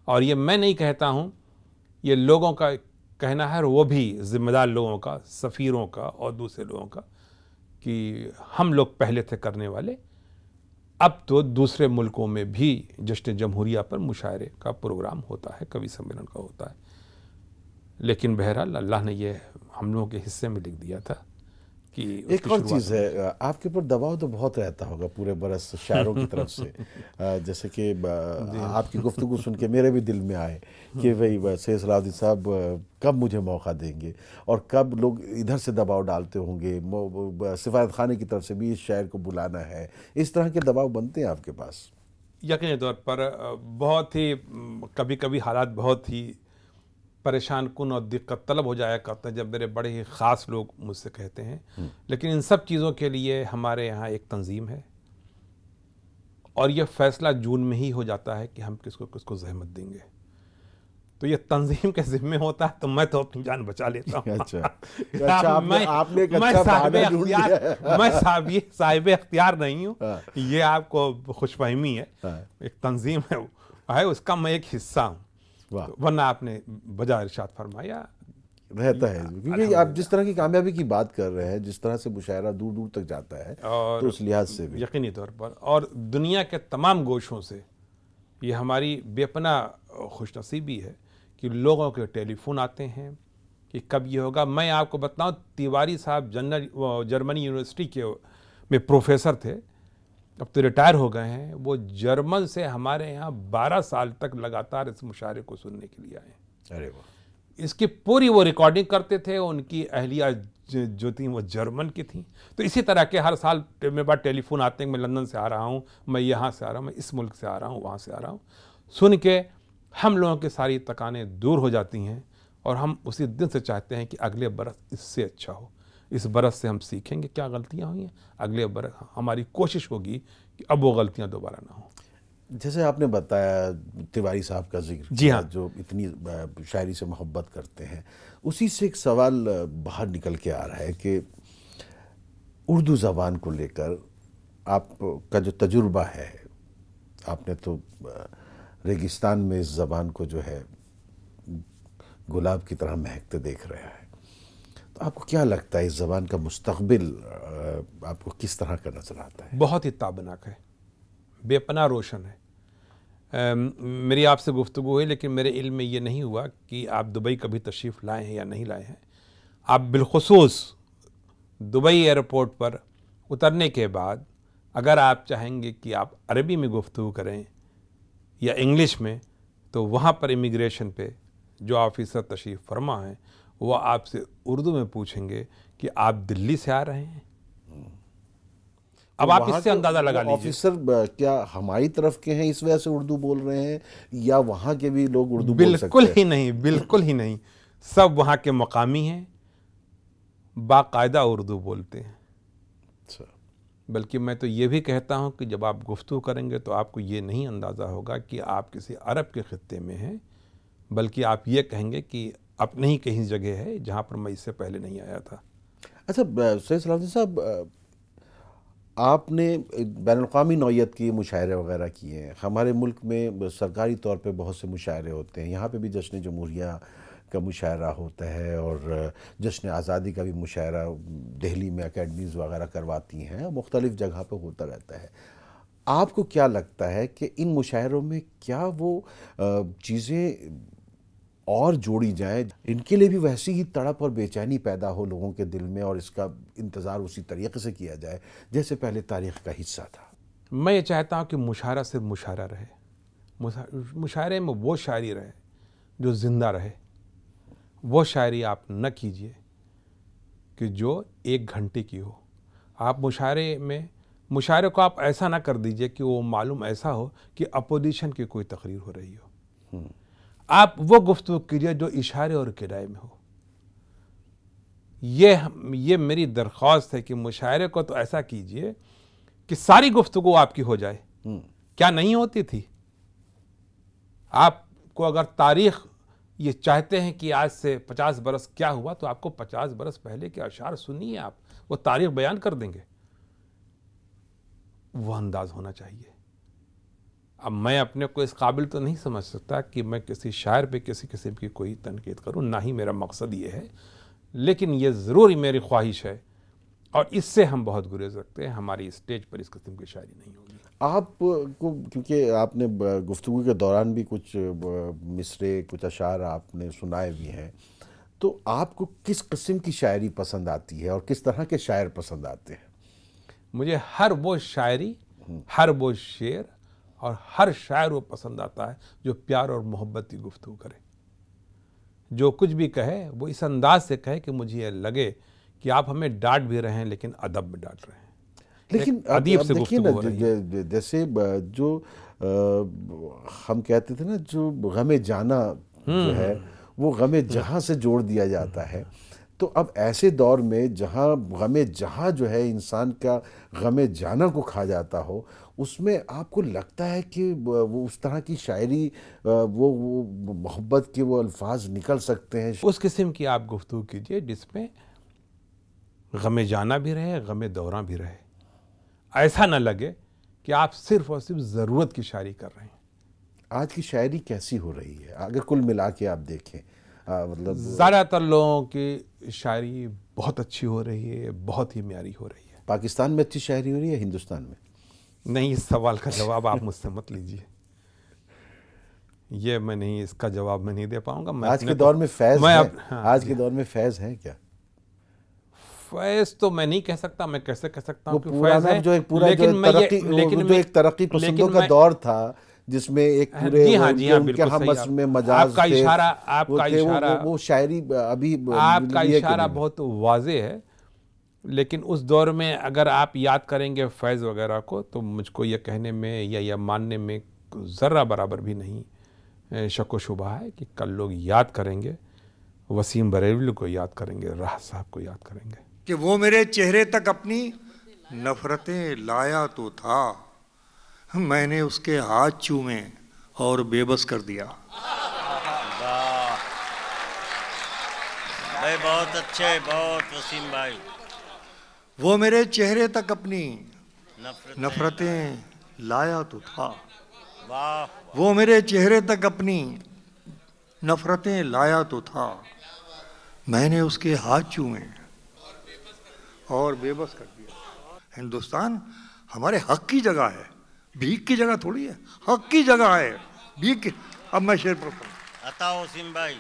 और ये मैं नहीं कहता हूँ, ये लोगों का कहना है, और वो भी ज़िम्मेदार लोगों का, सफ़ीरों का और दूसरे लोगों का, कि हम लोग पहले थे करने वाले। अब तो दूसरे मुल्कों में भी जश्न जमहूरिया पर मुशायरे का प्रोग्राम होता है, कवि सम्मेलन का होता है। लेकिन बहरहाल अल्लाह ने ये हम लोगों के हिस्से में लिख दिया था कि एक और चीज़ है, आपके ऊपर दबाव तो बहुत रहता होगा पूरे बरस शायरों की तरफ से। जैसे कि आपकी गुफ्तगू सुन के मेरे भी दिल में आए कि भाई सैयद सलाहुद्दीन साहब कब मुझे मौका देंगे, और कब लोग इधर से दबाव डालते होंगे, सफारत खाने की तरफ से भी इस शायर को बुलाना है। इस तरह के दबाव बनते हैं आपके पास? यकीनी तौर पर बहुत ही कभी कभी हालात बहुत ही परेशान कुन और दिक्कत तलब हो जाया करते हैं जब मेरे बड़े ही ख़ास लोग मुझसे कहते हैं। लेकिन इन सब चीज़ों के लिए हमारे यहाँ एक तंजीम है, और यह फ़ैसला जून में ही हो जाता है कि हम किसको किसको जहमत देंगे। तो ये तंजीम के ज़िम्मे होता है, तो मैं तो अपनी जान बचा लेता हूँ। मैं साहिब इख्तियार नहीं हूँ, ये आपको खुशफहमी है। एक तंजीम है उसका मैं एक हिस्सा हूँ, वरना आपने बजा इरशाद फरमाया रहता है। क्योंकि आप जिस तरह की कामयाबी की बात कर रहे हैं, जिस तरह से मुशायरा दूर दूर तक जाता है, तो उस लिहाज से भी यकीनी तौर पर, और दुनिया के तमाम गोशों से ये हमारी बेपना खुशनसीबी है कि लोगों के टेलीफोन आते हैं कि कब ये होगा। मैं आपको बताऊं, तिवारी साहब जर्मनी यूनिवर्सिटी के में प्रोफेसर थे, अब तो रिटायर हो गए हैं। वो जर्मन से हमारे यहाँ 12 साल तक लगातार इस मुशायरे को सुनने के लिए आए। अरे वाह! इसकी पूरी वो रिकॉर्डिंग करते थे। उनकी अहलिया जो थी वो जर्मन की थी। तो इसी तरह के हर साल मेरे पास टेलीफोन आते हैं, मैं लंदन से आ रहा हूँ, मैं यहाँ से आ रहा हूँ, मैं इस मुल्क से आ रहा हूँ, वहाँ से आ रहा हूँ। सुन के हम लोगों की सारी तकानें दूर हो जाती हैं, और हम उसी दिन से चाहते हैं कि अगले बरस इससे अच्छा हो। इस बरस से हम सीखेंगे क्या गलतियाँ हुई हैं, अगले बरस हमारी कोशिश होगी कि अब वो गलतियाँ दोबारा ना हो। जैसे आपने बताया तिवारी साहब का जिक्र, जी हाँ, जो इतनी शायरी से मोहब्बत करते हैं, उसी से एक सवाल बाहर निकल के आ रहा है कि उर्दू ज़बान को लेकर आपका जो तजुर्बा है, आपने तो रेगिस्तान में इस ज़बान को जो है गुलाब की तरह महकते देख रहा है, तो आपको क्या लगता है इस ज़बान का मुस्तक़बिल आपको किस तरह का नजर आता है? बहुत ही ताबनाक है, बेपनाह रोशन है। मेरी आपसे गुफ्तगू हुई, लेकिन मेरे इल्म में ये नहीं हुआ कि आप दुबई कभी तशरीफ़ लाए हैं या नहीं लाए हैं। आप बिलखुसूस दुबई एयरपोर्ट पर उतरने के बाद अगर आप चाहेंगे कि आप अरबी में गुफ्तगू करें या इंग्लिश में, तो वहाँ पर इमिग्रेशन पे जो ऑफिसर तशरीफ़ फरमा हैं वो आपसे उर्दू में पूछेंगे कि आप दिल्ली से आ रहे हैं। अब आप इससे अंदाज़ा लगा लीजिए। ऑफिसर क्या हमारी तरफ के हैं इस वजह से उर्दू बोल रहे हैं, या वहाँ के भी लोग उर्दू बोल सकते हैं? बिल्कुल ही नहीं, बिल्कुल ही नहीं। सब वहाँ के मकामी हैं, बाकायदा उर्दू बोलते हैं। बल्कि मैं तो ये भी कहता हूँ कि जब आप गुफ्तगू करेंगे तो आपको ये नहीं अंदाज़ा होगा कि आप किसी अरब के ख़ित्ते में हैं, बल्कि आप ये कहेंगे कि अपने ही कहीं जगह है जहाँ पर मैं इससे पहले नहीं आया था। अच्छा सैयद सलाहुद्दीन साहब, आपने बैनुल-अक़वामी नौइयत की मुशायरे वगैरह किए हैं। हमारे मुल्क में सरकारी तौर पे बहुत से मुशायरे होते हैं, यहाँ पे भी जश्न जमहूरिया का मुशायरा होता है, और जश्न आज़ादी का भी मुशायरा दिल्ली में अकेडमीज़ वगैरह करवाती हैं, मुख्तलिफ़ जगह पे होता रहता है। आपको क्या लगता है कि इन मुशायरों में क्या वो चीज़ें और जोड़ी जाएं, इनके लिए भी वैसी ही तड़प और बेचैनी पैदा हो लोगों के दिल में और इसका इंतज़ार उसी तरीके से किया जाए जैसे पहले तारीख़ का हिस्सा था? मैं ये चाहता हूँ कि मुशायरा सिर्फ मुशायरा रहे, मुशायरे में वो शायरी रहे जो ज़िंदा रहे। वो शायरी आप न कीजिए कि जो 1 घंटे की हो। आप मुशायरे को आप ऐसा ना कर दीजिए कि वो मालूम ऐसा हो कि अपोजिशन की कोई तकरीर हो रही हो। आप वो गुफ्तगू कीजिए जो इशारे और किराए में हो। ये मेरी दरख्वास्त है कि मुशायरे को तो ऐसा कीजिए कि सारी गुफ्तगू आपकी हो जाए। क्या नहीं होती थी? आपको अगर तारीख ये चाहते हैं कि आज से 50 बरस क्या हुआ, तो आपको 50 बरस पहले के अशार सुनिए, आप वो तारीख बयान कर देंगे। वो अंदाज होना चाहिए। अब मैं अपने को इस काबिल तो नहीं समझ सकता कि मैं किसी शायर पे किसी किस्म की कोई तनकीद करूं, ना ही मेरा मकसद ये है, लेकिन ये ज़रूर मेरी ख्वाहिश है और इससे हम बहुत गुरेज रखते हैं, हमारी स्टेज पर इस किस्म की शायरी नहीं होगी। आपको, क्योंकि आपने गुफ्तगू के दौरान भी कुछ मिसरे, कुछ अशार आपने सुनाए भी हैं, तो आपको किस किस्म की शायरी पसंद आती है और किस तरह के शायर पसंद आते हैं? मुझे हर वो शायरी, हर वो शेर और हर शायर वो पसंद आता है जो प्यार और मोहब्बत की गुफ्तगू करे। जो कुछ भी कहे वो इस अंदाज से कहे कि मुझे ये लगे कि आप हमें डांट भी रहे हैं लेकिन अदब में डांट रहे हैं। लेकिन अदीब से देखिए गुफ्तगू हो रही ना, जैसे जो हम कहते थे ना, जो गमे जाना जो है वो गमे जहां से जोड़ दिया जाता है, तो अब ऐसे दौर में जहां गमे जहां जो है इंसान का गमे जाना को खा जाता हो, उसमें आपको लगता है कि वो उस तरह की शायरी, वो मोहब्बत के वो अल्फाज निकल सकते हैं? उस किस्म की आप गुफ्तगू कीजिए जिसमें गमे जाना भी रहे, गमे दौरा भी रहे। ऐसा न लगे कि आप सिर्फ और सिर्फ ज़रूरत की शायरी कर रहे हैं। आज की शायरी कैसी हो रही है अगर कुल मिला के आप देखें? मतलब ज़्यादातर लोगों की शायरी बहुत अच्छी हो रही है, बहुत ही म्यारी हो रही है। पाकिस्तान में अच्छी शायरी हो रही है, हिंदुस्तान में? नहीं, इस सवाल का जवाब आप मुझसे मत लीजिए। ये मैं नहीं, इसका जवाब मैं नहीं दे पाऊंगा। आज के दौर में फैज़ है? आज के दौर में फैज़ है क्या? फैज़ तो मैं नहीं कह सकता। मैं कैसे कह सकता हूँ कि फैज़ है? जो एक पूरा एक तरक्की पसंदों का दौर था जिसमें एक पूरे उनके हम असर में मजाज आपका इशारा वो शायरी अभी आपका इशारा बहुत वाज़े है, लेकिन उस दौर में अगर आप याद करेंगे फैज़ वगैरह को, तो मुझको ये कहने में या मानने में ज़र्रा बराबर भी नहीं शक व शुबा है कि कल लोग याद करेंगे, वसीम बरेलवी को याद करेंगे, राहत साहब को याद करेंगे कि वो मेरे चेहरे तक अपनी नफरतें लाया तो था, मैंने उसके हाथ चूमे और बेबस कर दिया। भाई बहुत अच्छे, बहुत वसीम भाई। वो मेरे चेहरे तक अपनी नफरतें लाया तो था, वाह। वो मेरे चेहरे तक अपनी नफरतें लाया तो था, मैंने उसके हाथ चूमे और बेबस कर दिया। हिंदुस्तान हमारे हक की जगह है, भीख की जगह थोड़ी है, हक की जगह है, भीख की। अब मैं शेर पढ़ता हूँ। अताओ सिम भाई।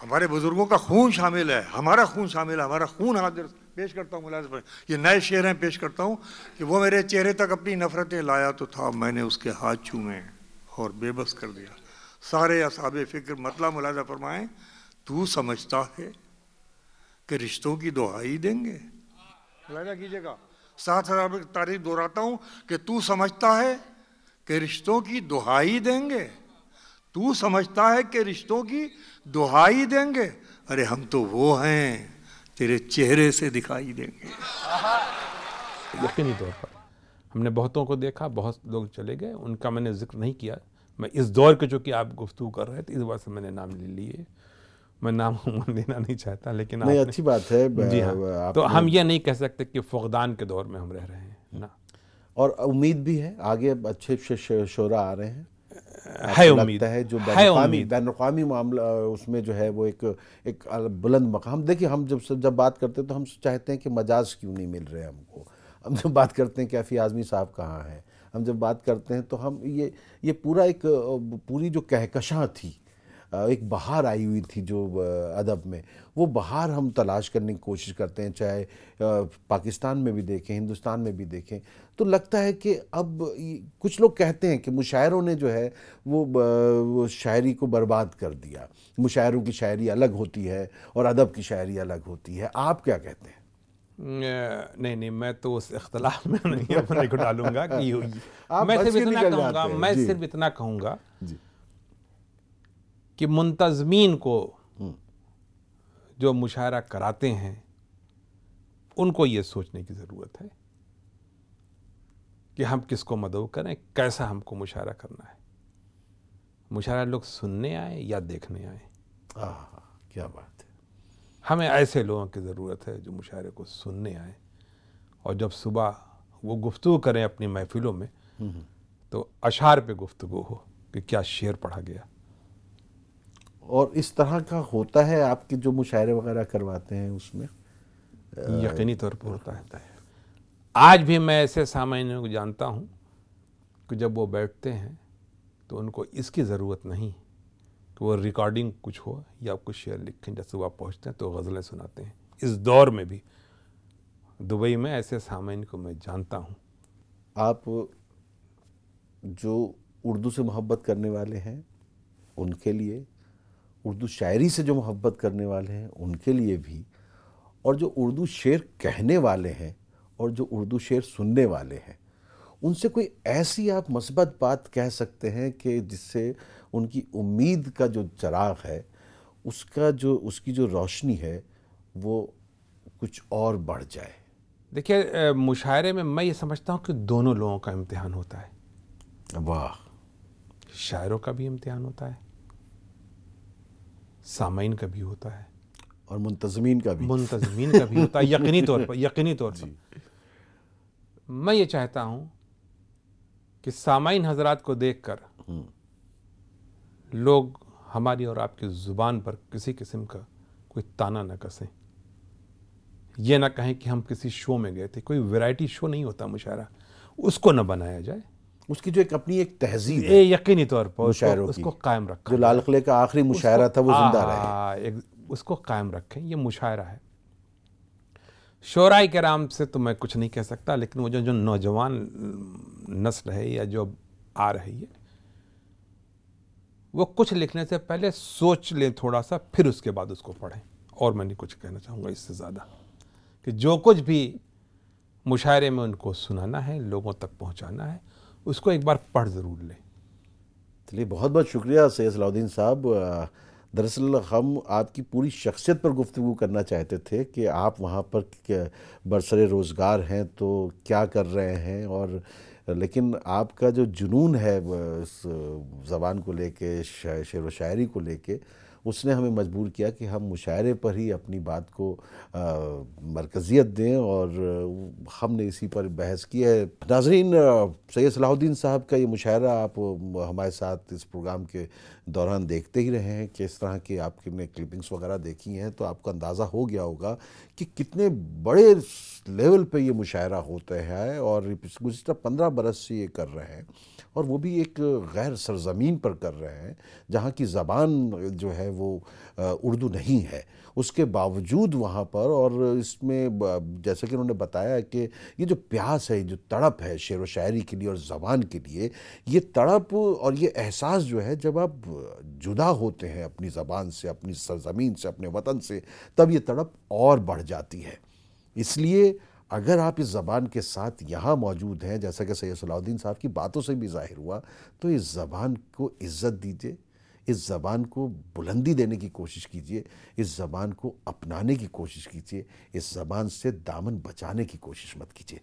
हमारे बुजुर्गों का खून शामिल है, हमारा खून शामिल है, हमारा खून हाजिर पेश करता हूँ मुलाज़ पर। ये नए शेर हैं, पेश करता हूँ कि वो मेरे चेहरे तक अपनी नफरतें लाया तो था, मैंने उसके हाथ चूमे और बेबस कर दिया। सारे असहाबे फिक्र मतलब मुलाज़ा फरमाएं, तू समझता है कि रिश्तों की दुहाई देंगे? मुलाज़ा कीजिएगा, 7,000 की तारीख दोहराता हूँ कि तू समझता है कि रिश्तों की दुहाई देंगे? तू समझता है कि रिश्तों की दुहाई देंगे? अरे हम तो वो हैं, तेरे चेहरे से दिखाई देंगे। यकीनी तौर पर हमने बहुतों को देखा, बहुत लोग चले गए, उनका मैंने जिक्र नहीं किया। मैं इस दौर के चूँकि आप गुफ्तगू कर रहे थे, इस बात से मैंने नाम ले लिए। मैं नाम लेना नहीं चाहता, लेकिन नहीं, अच्छी बात है। जी हाँ, तो हम ये नहीं कह सकते कि फुक़दान के दौर में हम रह रहे हैं ना। और उम्मीद भी है, आगे अच्छे शोरा आ रहे हैं, है उम्मीद है। जो बैनुक़वामी मामला उसमें जो है वो एक बुलंद मकाम। देखिए, हम जब बात करते हैं तो हम चाहते हैं कि मजाज क्यों नहीं मिल रहे हमको। हम जब बात करते हैं कि कैफी आज़मी साहब कहाँ हैं, हम जब बात करते हैं तो हम ये पूरा एक पूरी जो कहकशां थी, एक बहार आई हुई थी जो अदब में, वो बहार हम तलाश करने की कोशिश करते हैं, चाहे पाकिस्तान में भी देखें, हिंदुस्तान में भी देखें। तो लगता है कि अब कुछ लोग कहते हैं कि मुशायरों ने जो है वो शायरी को बर्बाद कर दिया, मुशायरों की शायरी अलग होती है और अदब की शायरी अलग होती है। आप क्या कहते हैं? नहीं, मैं तो उस इख्तलाफ में नहीं अपने को डालूंगा कि मैं सिर्फ इतना कहूँगा कि मुंतज़मीन को जो मुशायरा कराते हैं उनको ये सोचने की ज़रूरत है कि हम किसको मदऊ करें, कैसा हमको मुशायरा करना है। मुशायरा लोग सुनने आए या देखने आए? क्या बात है। हमें ऐसे लोगों की ज़रूरत है जो मुशायरे को सुनने आए और जब सुबह वो गुफ्तगू करें अपनी महफिलों में तो अशार पे गुफ्तगू हो कि क्या शेर पढ़ा गया। और इस तरह का होता है आपके जो मुशायरे वगैरह करवाते हैं उसमें? यकीनी तौर पर होता है। आज भी मैं ऐसे सामान्यों को जानता हूँ कि जब वो बैठते हैं तो उनको इसकी ज़रूरत नहीं कि वो रिकॉर्डिंग कुछ हो या कुछ शेर लिखें। जब सुबह पहुँचते हैं तो गज़लें सुनाते हैं। इस दौर में भी दुबई में ऐसे सामान्य को मैं जानता हूँ। आप जो उर्दू से मोहब्बत करने वाले हैं उनके लिए, उर्दू शायरी से जो मोहब्बत करने वाले हैं उनके लिए भी, और जो उर्दू शेर कहने वाले हैं और जो उर्दू शेर सुनने वाले हैं, उनसे कोई ऐसी आप मस्बत बात कह सकते हैं कि जिससे उनकी उम्मीद का जो चराग है उसकी जो रोशनी है वो कुछ और बढ़ जाए? देखिए, मुशायरे में मैं ये समझता हूँ कि दोनों लोगों का इम्तिहान होता है। वाह। शायरों का भी इम्तिहान होता है, सामाइन का भी होता है और मुंतज़मीन का भी होता है। यकीनी तौर पर मैं ये चाहता हूँ कि सामाइन हजरात को देखकर लोग हमारी और आपकी ज़ुबान पर किसी किस्म का कोई ताना न कसें, ये ना कहें कि हम किसी शो में गए थे। कोई वैरायटी शो नहीं होता मुशायरा, उसको न बनाया जाए। उसकी जो अपनी एक तहजीब है यकीनी तौर पर उसको कायम रखें। जो लाल किले का आखिरी मुशायरा था वो जिंदा रहे, उसको कायम रखें। ये मुशायरा है। शोराई कराम से तो मैं कुछ नहीं कह सकता, लेकिन वो जो नौजवान नस्ल है या जो आ रही है वो कुछ लिखने से पहले सोच लें थोड़ा सा, फिर उसके बाद उसको पढ़ें। और मैं नहीं कुछ कहना चाहूँगा इससे ज़्यादा, कि जो कुछ भी मुशायरे में उनको सुनाना है, लोगों तक पहुँचाना है, उसको एक बार पढ़ ज़रूर लें। चलिए, बहुत बहुत शुक्रिया सैयद सलाहुद्दीन साहब। दरअसल हम आपकी पूरी शख्सियत पर गुफ्तगू करना चाहते थे कि आप वहाँ पर बरसरे रोज़गार हैं तो क्या कर रहे हैं, और लेकिन आपका जो जुनून है इस ज़बान को लेके, शेर व शायरी को लेके, उसने हमें मजबूर किया कि हम मुशायरे पर ही अपनी बात को मरकज़ियत दें, और हमने इसी पर बहस की है। नाज़रीन, सैयद सलाहुद्दीन साहब का ये मुशायरा आप हमारे साथ इस प्रोग्राम के दौरान देखते ही रहे हैं कि इस तरह की आपने क्लिपिंग्स वगैरह देखी हैं तो आपको अंदाज़ा हो गया होगा कि कितने बड़े लेवल पे ये मुशायरा होता है, और गुज़िश्ता 15 बरस से ये कर रहे हैं, और वो भी एक गैर सरज़मीन पर कर रहे हैं जहाँ की ज़बान जो है वो उर्दू नहीं है। उसके बावजूद वहाँ पर, और इसमें जैसे कि उन्होंने बताया कि ये जो प्यास है, जो तड़प है शेर व शायरी के लिए और ज़बान के लिए, ये तड़प और ये एहसास जो है जब आप जुदा होते हैं अपनी ज़बान से, अपनी सरज़मीन से, अपने वतन से, तब ये तड़प और बढ़ जाती है। इसलिए अगर आप इस ज़बान के साथ यहाँ मौजूद हैं, जैसा कि सैयद सलाहुद्दीन साहब की बातों से भी ज़ाहिर हुआ, तो इस ज़बान को इज़्ज़त दीजिए, इस ज़बान को बुलंदी देने की कोशिश कीजिए, इस ज़बान को अपनाने की कोशिश कीजिए, इस ज़बान से दामन बचाने की कोशिश मत कीजिए।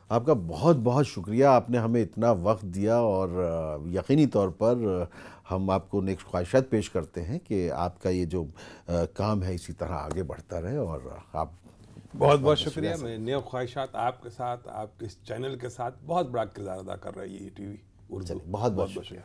आपका बहुत बहुत शुक्रिया, आपने हमें इतना वक्त दिया, और यकीनी तौर पर हम आपको नेक्स्ट ख्वाहिशात पेश करते हैं कि आपका ये जो काम है इसी तरह आगे बढ़ता रहे, और आप बहुत बहुत शुक्रिया। मैं नए ख्वाहिशात आपके साथ, आपके इस चैनल के साथ बहुत बड़ा किरदार अदा कर रही है ये टीवी उर्दू। बहुत बहुत शुक्रिया।